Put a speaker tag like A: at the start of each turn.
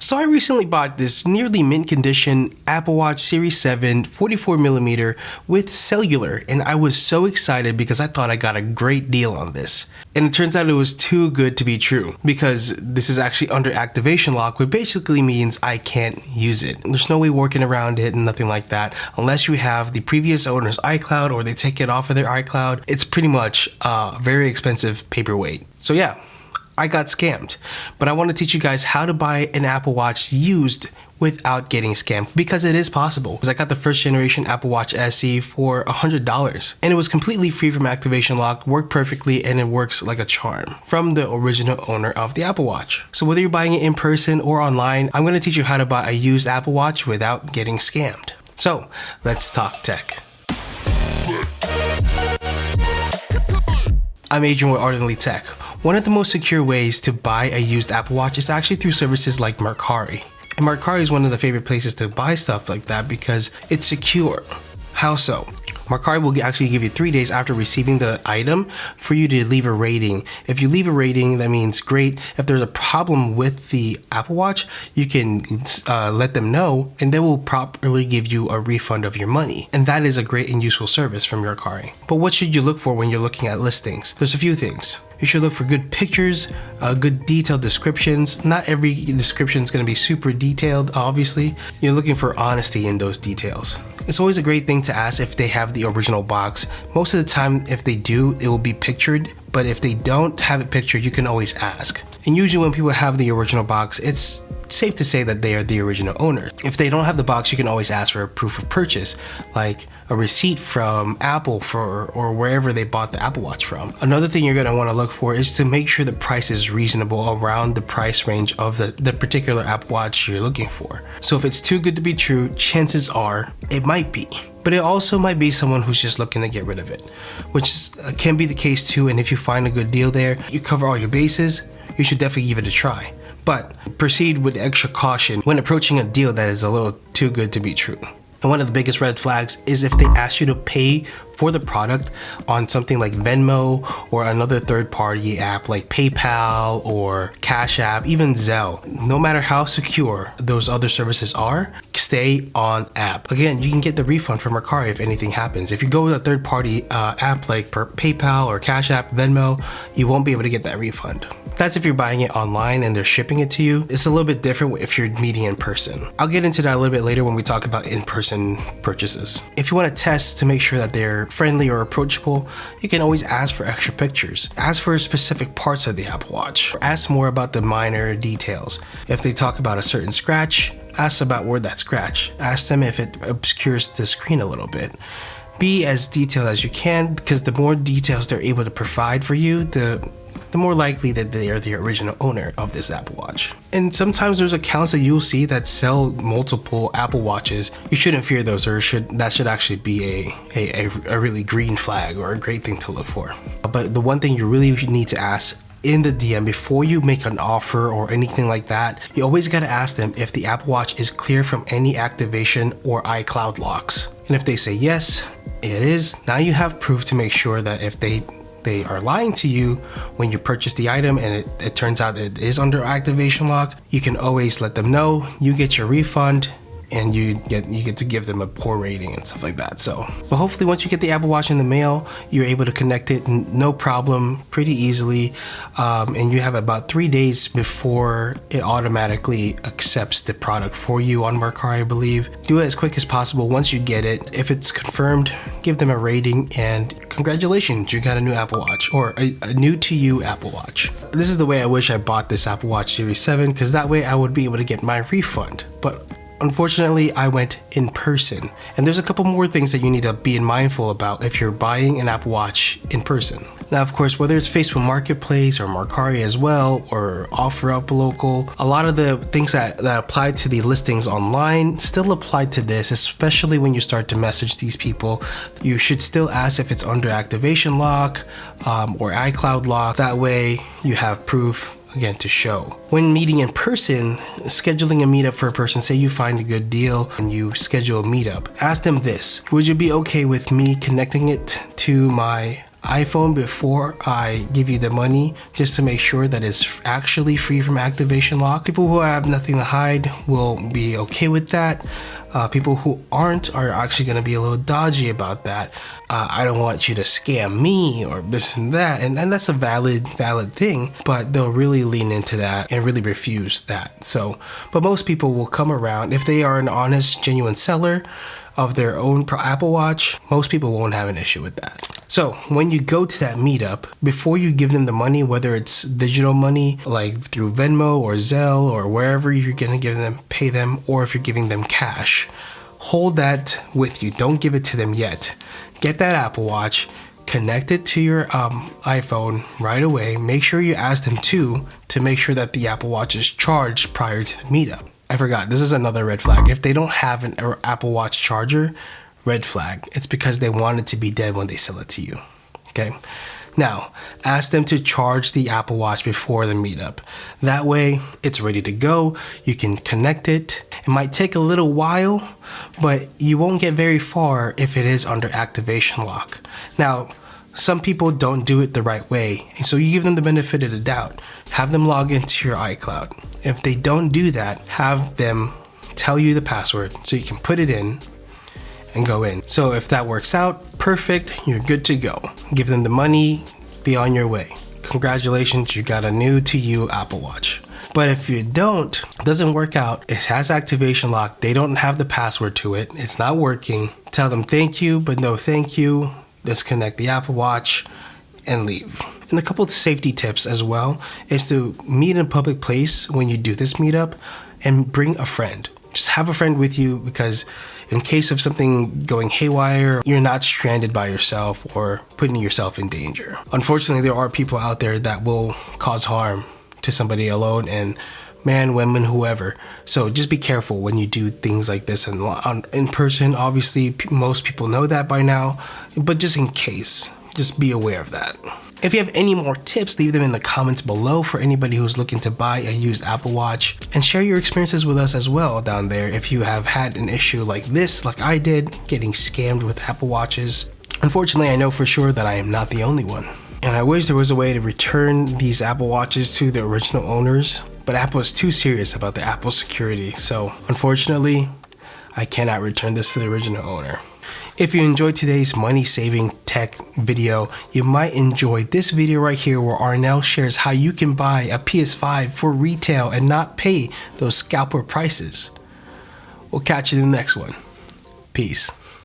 A: So I recently bought this nearly mint condition Apple Watch Series 7 44mm with cellular, and I was so excited because I thought I got a great deal on this. And it turns out it was too good to be true, because this is actually under activation lock, which basically means I can't use it. There's no way working around it and nothing like that unless you have the previous owner's iCloud or they take it off of their iCloud. It's pretty much a very expensive paperweight. So yeah, I got scammed, but I want to teach you guys how to buy an Apple Watch used without getting scammed, because it is possible. I got the first generation Apple Watch SE for $100 and it was completely free from activation lock, worked perfectly, and it works like a charm from the original owner of the Apple Watch. So whether you're buying it in person or online, I'm going to teach you how to buy a used Apple Watch without getting scammed. So let's talk tech. I'm Adrian with Ardently Tech. One of the most secure ways to buy a used Apple Watch is actually through services like Mercari. And Mercari is one of the favorite places to buy stuff like that because it's secure. How so? Mercari will actually give you 3 days after receiving the item for you to leave a rating. If you leave a rating, that means great. If there's a problem with the Apple Watch, you can let them know and they will properly give you a refund of your money. And that is a great and useful service from Mercari. But what should you look for when you're looking at listings? There's a few things. You should look for good pictures, good detailed descriptions. Not every description is going to be super detailed, obviously. You're looking for honesty in those details. It's always a great thing to ask if they have the original box. Most of the time, if they do, it will be pictured. But if they don't have it pictured, you can always ask. And usually when people have the original box, it's safe to say that they are the original owner. If they don't have the box, you can always ask for a proof of purchase, like a receipt from Apple or wherever they bought the Apple Watch from. Another thing you're going to want to look for is to make sure the price is reasonable around the price range of the particular Apple Watch you're looking for. So if it's too good to be true, chances are it might be. But it also might be someone who's just looking to get rid of it, which can be the case too. And if you find a good deal there, you cover all your bases, you should definitely give it a try. But proceed with extra caution when approaching a deal that is a little too good to be true. And one of the biggest red flags is if they ask you to pay for the product on something like Venmo or another third-party app like PayPal or Cash App, even Zelle. No matter how secure those other services are, stay on app. Again, you can get the refund from Mercari if anything happens. If you go with a third-party app like PayPal or Cash App, Venmo, you won't be able to get that refund. That's if you're buying it online and they're shipping it to you. It's a little bit different if you're meeting in person. I'll get into that a little bit later when we talk about in-person purchases. If you want to test to make sure that they're friendly or approachable, you can always ask for extra pictures. Ask for specific parts of the Apple Watch. Ask more about the minor details. If they talk about a certain scratch, ask about where that scratch. Ask them if it obscures the screen a little bit. Be as detailed as you can, because the more details they're able to provide for you, the more likely that they are the original owner of this Apple Watch. And sometimes there's accounts that you'll see that sell multiple Apple Watches. You shouldn't fear those, or that should actually be a really green flag or a great thing to look for. But the one thing you really need to ask in the DM before you make an offer or anything like that, you always got to ask them if the Apple Watch is clear from any activation or iCloud locks. And if they say yes, it is, now you have proof to make sure that if they are lying to you when you purchase the item and it turns out it is under activation lock, you can always let them know, you get your refund, and you get to give them a poor rating and stuff like that. So, but hopefully once you get the Apple Watch in the mail, you're able to connect it no problem, pretty easily, and you have about 3 days before it automatically accepts the product for you on Mercari, I believe. Do it as quick as possible once you get it. If it's confirmed, give them a rating, and congratulations, you got a new Apple Watch, or a new to you Apple Watch. This is the way I wish I bought this Apple Watch Series 7, because that way I would be able to get my refund. But unfortunately, I went in person. And there's a couple more things that you need to be mindful about if you're buying an Apple Watch in person. Now, of course, whether it's Facebook Marketplace or Mercari as well, or OfferUp Local, a lot of the things that apply to the listings online still apply to this, especially when you start to message these people. You should still ask if it's under activation lock or iCloud lock. That way you have proof, again, to show. When meeting in person, scheduling a meetup for a person, say you find a good deal and you schedule a meetup, ask them this: would you be okay with me connecting it to my iPhone before I give you the money, just to make sure that it's actually free from activation lock. People who have nothing to hide will be okay with that. People who aren't are actually going to be a little dodgy about that. I don't want you to scam me or this and that, and that's a valid thing, but they'll really lean into that and really refuse that. So, but most people will come around if they are an honest, genuine seller of their own Apple Watch. Most people won't have an issue with that. So when you go to that meetup, before you give them the money, whether it's digital money like through Venmo or Zelle or wherever you're gonna give them, pay them, or if you're giving them cash, hold that with you. Don't give it to them yet. Get that Apple Watch, connect it to your iPhone right away. Make sure you ask them to make sure that the Apple Watch is charged prior to the meetup. I forgot, this is another red flag. If they don't have an Apple Watch charger, red flag. It's because they want it to be dead when they sell it to you. Okay. Now, ask them to charge the Apple Watch before the meetup. That way, it's ready to go. You can connect it. It might take a little while, but you won't get very far if it is under activation lock. Now, some people don't do it the right way, and so you give them the benefit of the doubt. Have them log into your iCloud. If they don't do that, have them tell you the password so you can put it in and go in. So if that works out, perfect, you're good to go. Give them the money, be on your way. Congratulations, you got a new to you Apple Watch. But if you don't, it doesn't work out, it has activation lock, they don't have the password to it, it's not working, tell them thank you, but no thank you. Disconnect the Apple Watch and leave. And a couple of safety tips as well is to meet in a public place when you do this meetup and bring a friend. Just have a friend with you, because in case of something going haywire, you're not stranded by yourself or putting yourself in danger. Unfortunately, there are people out there that will cause harm to somebody alone, and man, women, whoever. So just be careful when you do things like this in person. Obviously, most people know that by now, but just in case, just be aware of that. If you have any more tips, leave them in the comments below for anybody who's looking to buy a used Apple Watch, and share your experiences with us as well down there if you have had an issue like this, like I did, getting scammed with Apple Watches. Unfortunately, I know for sure that I am not the only one. And I wish there was a way to return these Apple Watches to the original owners, but Apple is too serious about the Apple security. So unfortunately, I cannot return this to the original owner. If you enjoyed today's money-saving tech video, you might enjoy this video right here where Arnell shares how you can buy a PS5 for retail and not pay those scalper prices. We'll catch you in the next one. Peace.